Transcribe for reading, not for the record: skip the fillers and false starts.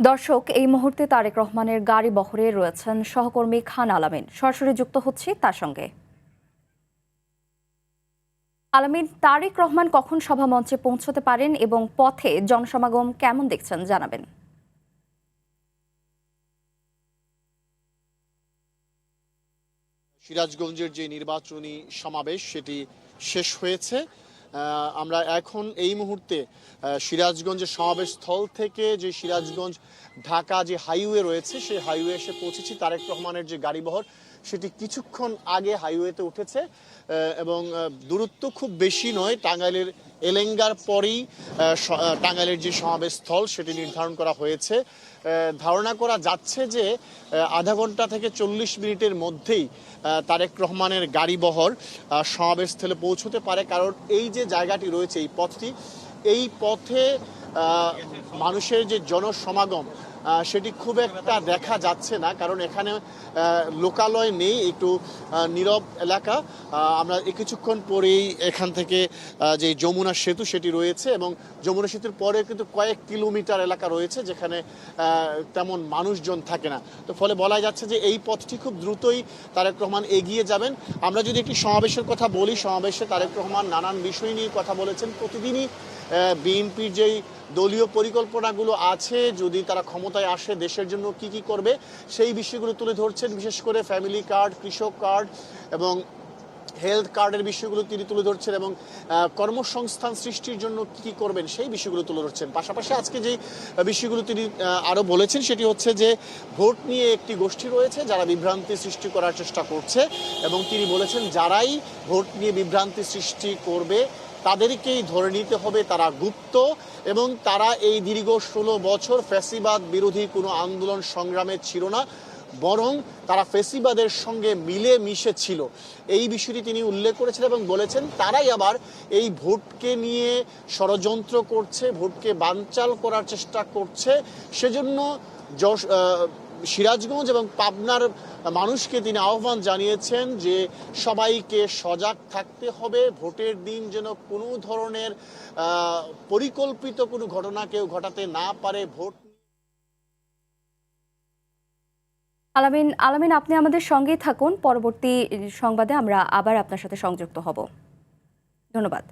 দর্শক, এই মুহূর্তে তারেক রহমানের গাড়ি বহরে রয়েছেন সহকর্মী খান আলামিন। সরাসরি যুক্ত হচ্ছি তার সঙ্গে। আলামিন, তারেক রহমান কখন সভা মঞ্চে পৌঁছতে পারেন এবং পথে জনসমাগম কেমন দেখছেন জানাবেন। সিরাজগঞ্জের যে নির্বাচনী সমাবেশ সেটি শেষ হয়েছে। আমরা এখন এই মুহূর্তে সিরাজগঞ্জের সমাবেশ স্থল থেকে যে সিরাজগঞ্জ ঢাকা যে হাইওয়ে রয়েছে সেই হাইওয়ে এসে পৌঁছেছি। তারেক রহমানের যে গাড়িবহর সেটি কিছুক্ষণ আগে হাইওয়েতে উঠেছে এবং দূরত্ব খুব বেশি নয়। টাঙ্গাইলের এলেঙ্গার পরেই টাঙ্গাইলের যে সমাবেশ স্থল সেটি নির্ধারণ করা হয়েছে। ধারণা করা যাচ্ছে যে আধা ঘন্টা থেকে 40 মিনিটের মধ্যেই তারেক রহমানের গাড়িবহর সমাবেশস্থলে পৌঁছতে পারে, কারণ এই যে জায়গাটি রয়েছে এই পথে মানুষের যে জনসমাগম সেটি খুব একটা দেখা যাচ্ছে না, কারণ এখানে লোকালয় নেই, একটু নীরব এলাকা। আমরা কিছুক্ষণ পরেই এখান থেকে যে যমুনা সেতু সেটি রয়েছে এবং যমুনা সেতুর পরে কিন্তু কয়েক কিলোমিটার এলাকা রয়েছে যেখানে তেমন মানুষজন থাকে না। তো ফলে বলা যাচ্ছে যে এই পথটি খুব দ্রুতই তারেক রহমান এগিয়ে যাবেন। আমরা যদি একটি সমাবেশের কথা বলি, সমাবেশে তারেক রহমান নানান বিষয় নিয়ে কথা বলেছেন। প্রতিদিনই বিএনপির যেই দলীয় পরিকল্পনাগুলো আছে, যদি তারা ক্ষমতায় আসে দেশের জন্য কি কি করবে সেই বিষয়গুলো তুলে ধরছেন। বিশেষ করে ফ্যামিলি কার্ড, কৃষক কার্ড এবং হেলথ কার্ডের বিষয়গুলো তিনি তুলে ধরছেন এবং কর্মসংস্থান সৃষ্টির জন্য কী করবেন সেই বিষয়গুলো তুলে ধরছেন। পাশাপাশি আজকে যেই বিষয়গুলো তিনি আরও বলেছেন সেটি হচ্ছে যে ভোট নিয়ে একটি গোষ্ঠী রয়েছে যারা বিভ্রান্তি সৃষ্টি করার চেষ্টা করছে এবং তিনি বলেছেন যারাই ভোট নিয়ে বিভ্রান্তি সৃষ্টি করবে তাদেরকেই ধরে নিতে হবে, তারা গুপ্ত এবং তারা এই দীর্ঘ 16 বছর ফ্যাসিবাদ বিরোধী কোনো আন্দোলন সংগ্রামে ছিল না, বরং তারা ফেসিবাদের সঙ্গে মিলে মিশে ছিল। এই বিষয়টি তিনি উল্লেখ করেছেন এবং বলেছেন তারাই আবার এই ভোটকে নিয়ে ষড়যন্ত্র করছে, ভোটকে বানচাল করার চেষ্টা করছে। সেজন্য সিরাজগঞ্জ এবং পাবনার মানুষকে তিনি আহ্বান জানিয়েছেন যে সবাইকে সজাগ থাকতে হবে, ভোটের দিন যেন কোনো ধরনের পরিকল্পিত কোনো ঘটনা কেউ ঘটাতে না পারে। ভোট আলামিন, আপনি আমাদের সঙ্গেই থাকুন। পরবর্তী সংবাদে আমরা আবার আপনার সাথে সংযুক্ত হব। ধন্যবাদ।